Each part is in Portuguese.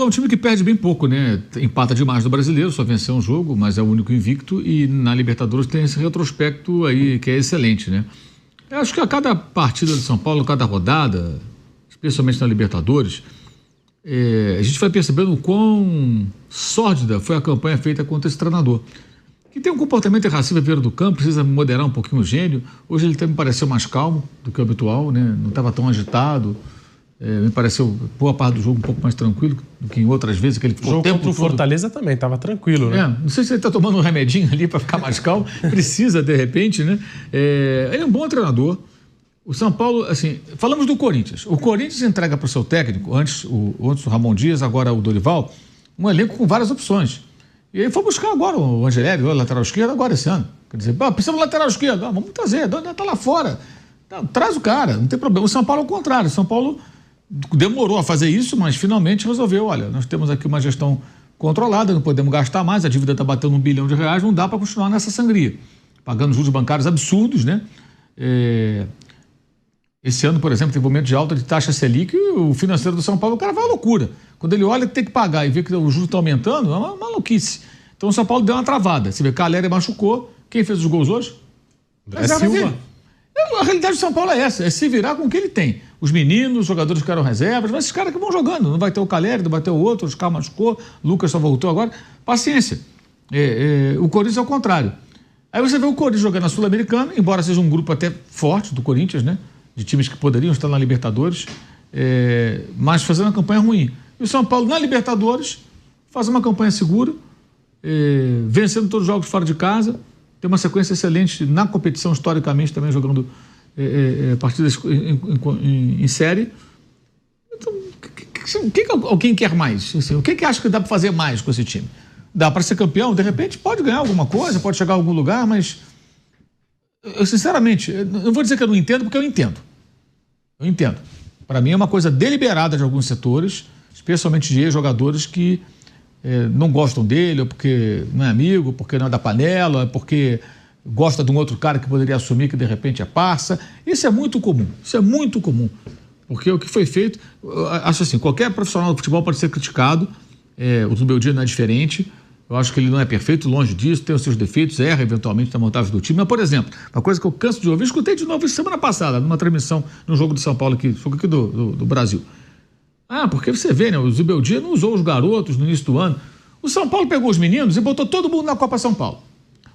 É um time que perde bem pouco, né? Empata demais no Brasileiro, só venceu um jogo, mas é o único invicto, e na Libertadores tem esse retrospecto aí que é excelente, né? Eu acho que a cada partida de São Paulo, cada rodada, especialmente na Libertadores, a gente vai percebendo o quão sórdida foi a campanha feita contra esse treinador, que tem um comportamento irracível à beira do campo, precisa moderar um pouquinho o gênio. Hoje ele até me pareceu mais calmo do que o habitual, né? Não estava tão agitado. Me pareceu, boa parte do jogo, um pouco mais tranquilo do que em outras vezes. Que ele ficou o jogo tempo contra o Fortaleza também, estava tranquilo, né? Não sei se ele está tomando um remedinho ali para ficar mais calmo. Precisa, de repente, né? Ele é um bom treinador. O São Paulo, assim, falamos do Corinthians. O Corinthians entrega para o seu técnico, antes o Ramon Dias, agora o Dorival, um elenco com várias opções. E aí foi buscar agora o Angelelli, o lateral esquerdo, agora esse ano. Quer dizer, precisamos de lateral esquerdo. Vamos trazer, está lá fora. Traz o cara, não tem problema. O São Paulo, ao contrário, o São Paulo demorou a fazer isso, mas finalmente resolveu. Olha, nós temos aqui uma gestão controlada, não podemos gastar mais, a dívida está batendo R$1 bilhão, não dá para continuar nessa sangria. Pagando juros bancários absurdos, né? Esse ano, por exemplo, teve um momento de alta de taxa Selic, e o financeiro do São Paulo, o cara vai à loucura. Quando ele olha que tem que pagar e vê que o juros está aumentando, é uma maluquice. Então o São Paulo deu uma travada. Você vê, Calleri machucou. Quem fez os gols hoje? André Silva. A realidade do São Paulo é essa, é se virar com o que ele tem. Os meninos, os jogadores que eram reservas, mas esses caras que vão jogando. Não vai ter o Calleri, não vai ter o outro, os caras machucou, Lucas só voltou agora. Paciência. O Corinthians é o contrário. Aí você vê o Corinthians jogando na Sul-Americana, embora seja um grupo até forte do Corinthians, né? De times que poderiam estar na Libertadores, mas fazendo uma campanha ruim. E o São Paulo, na Libertadores, faz uma campanha segura, vencendo todos os jogos fora de casa, tem uma sequência excelente na competição, historicamente, também jogando partidas em série. Então, o que alguém quer mais? Assim, o que acha que dá para fazer mais com esse time? Dá para ser campeão? De repente, pode ganhar alguma coisa, pode chegar a algum lugar, mas eu, sinceramente, não vou dizer que eu não entendo, porque eu entendo. Eu entendo. Para mim é uma coisa deliberada de alguns setores, especialmente de jogadores que não gostam dele, ou porque não é amigo, porque não é da panela, porque gosta de um outro cara que poderia assumir que de repente é parça. Isso é muito comum. Isso é muito comum. Porque o que foi feito, acho assim, qualquer profissional do futebol pode ser criticado, o Zubeldia não é diferente. Eu acho que ele não é perfeito, longe disso, tem os seus defeitos, erra eventualmente na montagem do time. Mas, por exemplo, uma coisa que eu canso de ouvir, escutei de novo semana passada, numa transmissão, num jogo de São Paulo, jogo aqui do Brasil. Porque você vê, né? O Zubeldia não usou os garotos no início do ano. O São Paulo pegou os meninos e botou todo mundo na Copa São Paulo.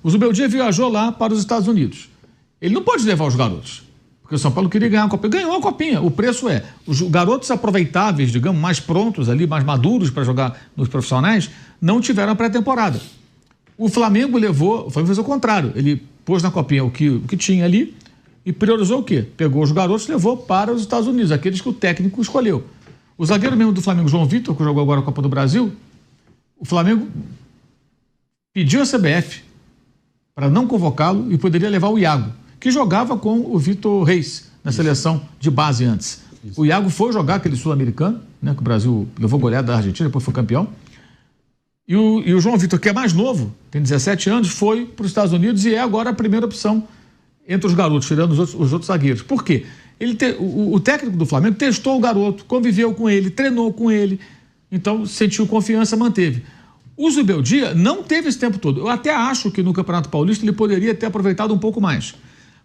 O Zubeldia viajou lá para os Estados Unidos. Ele não pode levar os garotos, porque o São Paulo queria ganhar a Copa. Ganhou a Copinha. O preço os garotos aproveitáveis, digamos, mais prontos ali, mais maduros para jogar nos profissionais, não tiveram a pré-temporada. O Flamengo fez o contrário. Ele pôs na Copinha o que tinha ali e priorizou o quê? Pegou os garotos e levou para os Estados Unidos, aqueles que o técnico escolheu. O zagueiro mesmo do Flamengo, João Vitor, que jogou agora a Copa do Brasil, o Flamengo pediu a CBF para não convocá-lo e poderia levar o Iago, que jogava com o Vitor Reis na seleção de base antes. Isso. O Iago foi jogar aquele sul-americano, né, que o Brasil levou goleada da Argentina, depois foi campeão. E o João Vitor, que é mais novo, tem 17 anos, foi para os Estados Unidos e é agora a primeira opção entre os garotos, tirando os outros zagueiros. Por quê? O técnico do Flamengo testou o garoto, conviveu com ele, treinou com ele, então sentiu confiança, manteve. O Zubeldia não teve esse tempo todo. Eu até acho que no Campeonato Paulista ele poderia ter aproveitado um pouco mais.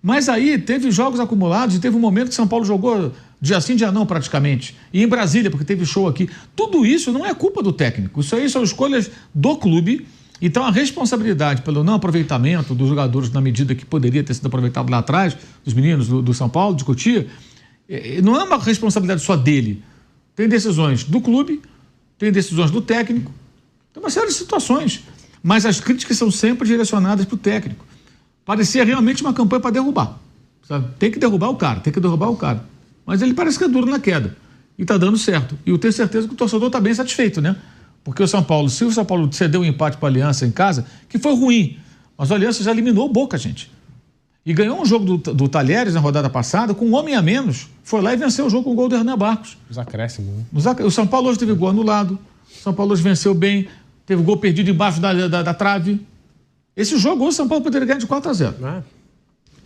Mas aí teve jogos acumulados e teve um momento que São Paulo jogou dia sim, dia não praticamente. E em Brasília, porque teve show aqui. Tudo isso não é culpa do técnico. Isso aí são escolhas do clube. Então a responsabilidade pelo não aproveitamento dos jogadores na medida que poderia ter sido aproveitado lá atrás, dos meninos do São Paulo, de Cotia, não é uma responsabilidade só dele. Tem decisões do clube, tem decisões do técnico, tem uma série de situações. Mas as críticas são sempre direcionadas para o técnico. Parecia realmente uma campanha para derrubar. Sabe? Tem que derrubar o cara. Mas ele parece que é duro na queda. E está dando certo. E eu tenho certeza que o torcedor está bem satisfeito, né? Porque se o São Paulo cedeu um empate para a Aliança em casa, que foi ruim, mas a Aliança já eliminou o Boca, gente. E ganhou um jogo do Talheres na rodada passada, com um homem a menos, foi lá e venceu o jogo com o gol do Hernan Barcos. Os acréscimos. O São Paulo hoje teve gol anulado, o São Paulo hoje venceu bem, teve gol perdido embaixo da trave. Esse jogo hoje o São Paulo poderia ganhar de 4-0.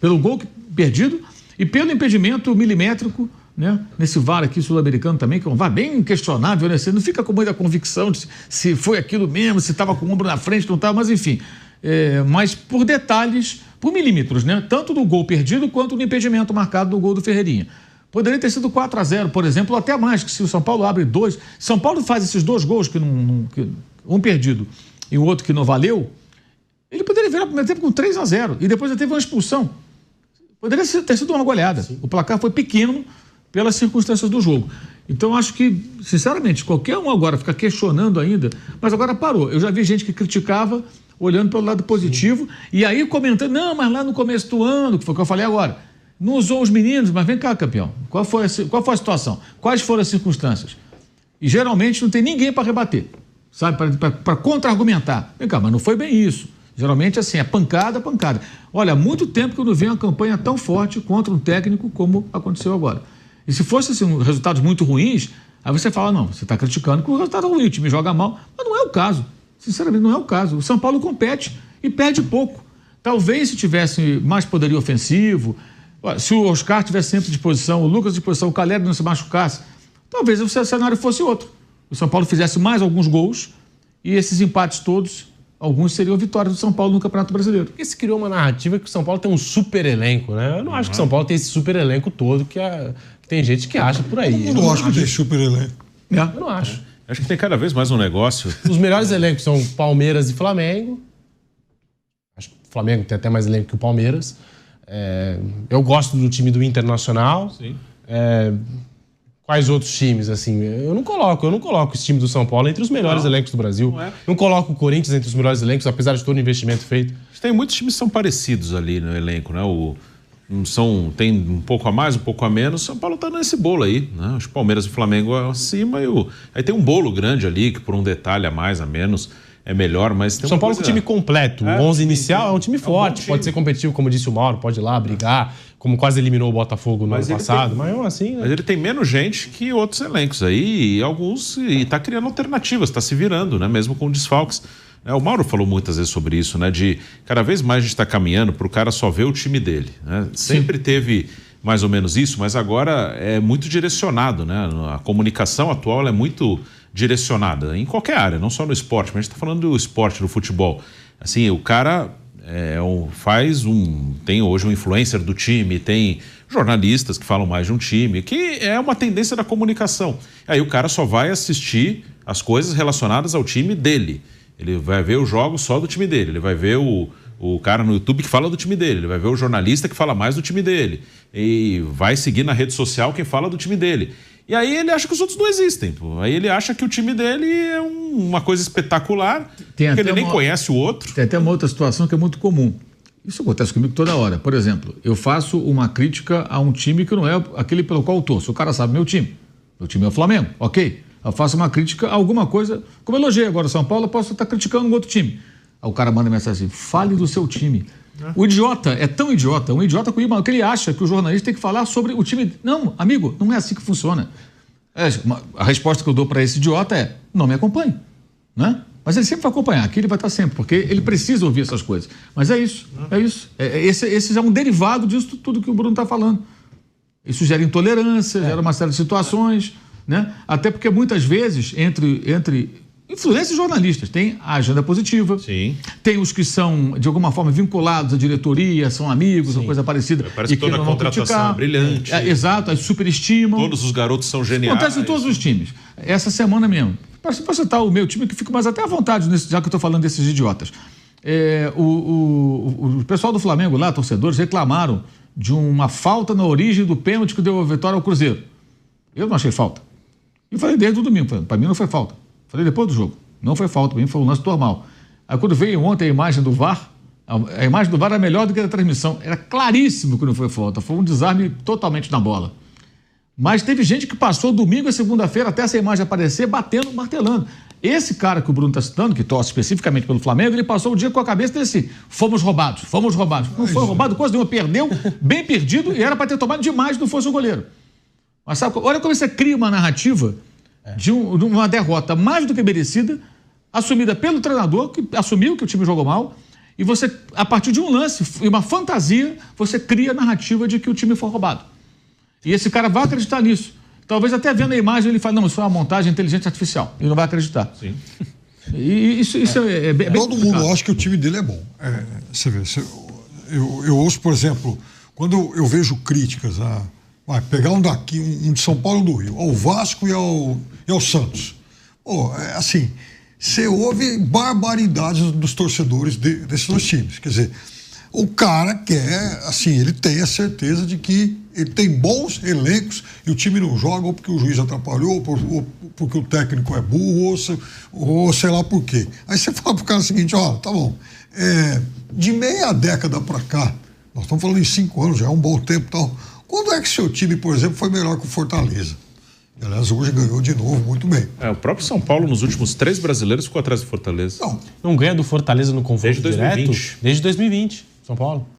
Pelo gol perdido e pelo impedimento milimétrico né? Nesse VAR aqui sul-americano também, que é um VAR bem questionável, né? Você não fica com muita convicção de se foi aquilo mesmo, se estava com o ombro na frente, não estava, mas enfim. Mas por detalhes, por milímetros, né? Tanto do gol perdido quanto do impedimento marcado do gol do Ferreirinha. Poderia ter sido 4-0, por exemplo, ou até mais, que se o São Paulo abre 2... São Paulo faz esses 2 gols, um perdido e o outro que não valeu, ele poderia virar o primeiro tempo com 3-0 e depois já teve uma expulsão. Poderia ter sido uma goleada. Sim. O placar foi pequeno pelas circunstâncias do jogo. Então, acho que, sinceramente, qualquer um agora fica questionando ainda, mas agora parou. Eu já vi gente que criticava, olhando pelo lado positivo, e aí comentando, não, mas lá no começo do ano, que foi o que eu falei agora, não usou os meninos, mas vem cá, campeão, qual foi a situação? Quais foram as circunstâncias? E geralmente não tem ninguém para rebater, sabe, para contra-argumentar. Vem cá, mas não foi bem isso. Geralmente, assim, é pancada, pancada. Olha, há muito tempo que eu não venho uma campanha tão forte contra um técnico como aconteceu agora. E se fosse, assim, resultados muito ruins, aí você fala, não, você está criticando que o resultado é ruim, o time joga mal. Mas não é o caso. Sinceramente, não é o caso. O São Paulo compete e perde pouco. Talvez se tivesse mais poderio ofensivo, se o Oscar tivesse sempre à disposição, o Lucas à disposição, o Caleri não se machucasse, talvez o cenário fosse outro. O São Paulo fizesse mais alguns gols e esses empates todos, alguns seriam vitórias do São Paulo no Campeonato Brasileiro. Porque se criou uma narrativa que o São Paulo tem um super elenco, né? Eu não acho que o São Paulo tem esse super elenco todo que tem gente que acha por aí. Eu não acho que tem super elenco. Eu não acho. Acho que tem cada vez mais um negócio. Os melhores elencos são Palmeiras e Flamengo. Acho que o Flamengo tem até mais elenco que o Palmeiras. Eu gosto do time do Internacional. Sim. Quais outros times, assim? Eu não coloco esse time do São Paulo entre os melhores elencos do Brasil. Não coloco o Corinthians entre os melhores elencos, apesar de todo o investimento feito. Tem muitos times que são parecidos ali no elenco, né? Tem um pouco a mais, um pouco a menos. São Paulo tá nesse bolo aí, né? Os Palmeiras e o Flamengo acima aí tem um bolo grande ali, que por um detalhe a mais, a menos, é melhor, mas tem São Paulo com o time completo. O 11 inicial é um time forte, pode ser competitivo, como disse o Mauro, pode ir lá brigar, como quase eliminou o Botafogo no ano passado, mas assim... Né? Mas ele tem menos gente que outros elencos aí, e tá criando alternativas, tá se virando, né? Mesmo com desfalques. O Mauro falou muitas vezes sobre isso, né? De cada vez mais a gente está caminhando para o cara só ver o time dele, né? Sempre teve mais ou menos isso, mas agora é muito direcionado, né? A comunicação atual é muito direcionada em qualquer área, não só no esporte, mas a gente está falando do esporte, do futebol. Assim, o cara tem hoje um influencer do time, tem jornalistas que falam mais de um time, que é uma tendência da comunicação. Aí o cara só vai assistir as coisas relacionadas ao time dele. Ele vai ver os jogos só do time dele, ele vai ver o cara no YouTube que fala do time dele, ele vai ver o jornalista que fala mais do time dele, e vai seguir na rede social quem fala do time dele. E aí ele acha que os outros não existem. Pô. Aí ele acha que o time dele é uma coisa espetacular, porque ele nem conhece o outro. Tem até uma outra situação que é muito comum. Isso acontece comigo toda hora. Por exemplo, eu faço uma crítica a um time que não é aquele pelo qual eu torço. O cara sabe meu time. Meu time é o Flamengo, ok. Eu faço uma crítica a alguma coisa, como eu elogiei agora o São Paulo, eu posso estar criticando um outro time. Aí o cara manda mensagem assim, fale do seu time. O idiota é tão idiota, um idiota comigo, que ele acha que o jornalista tem que falar sobre o time. Não, amigo, não é assim que funciona. A resposta que eu dou para esse idiota é, não me acompanhe, né? Mas ele sempre vai acompanhar, aqui ele vai estar sempre, porque ele precisa ouvir essas coisas. Mas é isso, é isso. Esse é um derivado disso tudo que o Bruno está falando. Isso gera intolerância, gera uma série de situações, né? Até porque muitas vezes, entre influências jornalistas, tem a agenda positiva, sim. Tem os que são, de alguma forma, vinculados à diretoria, são amigos, uma coisa parecida. Parece que toda a contratação é brilhante. Exato, aí superestimam. Todos os garotos são geniais. Acontece em todos os times. Essa semana mesmo. Para citar o meu time, que fico mais até à vontade, já que eu estou falando desses idiotas. O pessoal do Flamengo lá, torcedores, reclamaram de uma falta na origem do pênalti que deu a vitória ao Cruzeiro. Eu não achei falta. E falei desde o domingo, para mim não foi falta. Falei depois do jogo, não foi falta, para mim foi um lance normal. Aí quando veio ontem a imagem do VAR, a imagem do VAR era melhor do que a da transmissão. Era claríssimo que não foi falta, foi um desarme totalmente na bola. Mas teve gente que passou domingo e segunda-feira até essa imagem aparecer, batendo, martelando. Esse cara que o Bruno está citando, que torce especificamente pelo Flamengo, ele passou o dia com a cabeça desse, fomos roubados. Não foi roubado, coisa nenhuma, perdeu, bem perdido, e era para ter tomado demais, não fosse o goleiro. Mas sabe, olha como você cria uma narrativa de uma derrota mais do que merecida, assumida pelo treinador, que assumiu que o time jogou mal, e você, a partir de um lance e uma fantasia, você cria a narrativa de que o time foi roubado. E esse cara vai acreditar nisso. Talvez até vendo a imagem ele fale, não, isso foi uma montagem inteligente artificial. Ele não vai acreditar. Sim. E isso é bem Todo complicado. mundo acha que o time dele é bom. Você vê, eu ouço, por exemplo, quando eu vejo críticas pegar um daqui, um de São Paulo e do Rio, ao Vasco e ao Santos. Pô, assim, você ouve barbaridades dos torcedores desses dois times. Quer dizer, o cara quer, assim, ele tem a certeza de que ele tem bons elencos e o time não joga ou porque o juiz atrapalhou, ou porque o técnico é burro, ou sei lá por quê. Aí você fala pro cara o seguinte, ó, tá bom, de meia década pra cá, nós estamos falando em 5 anos, já é um bom tempo e tal, quando é que seu time, por exemplo, foi melhor que o Fortaleza? Aliás, hoje ganhou de novo, muito bem. O próprio São Paulo, nos últimos 3 brasileiros, ficou atrás do Fortaleza. Não ganha do Fortaleza no confronto Desde 2020. direto? Desde 2020, São Paulo.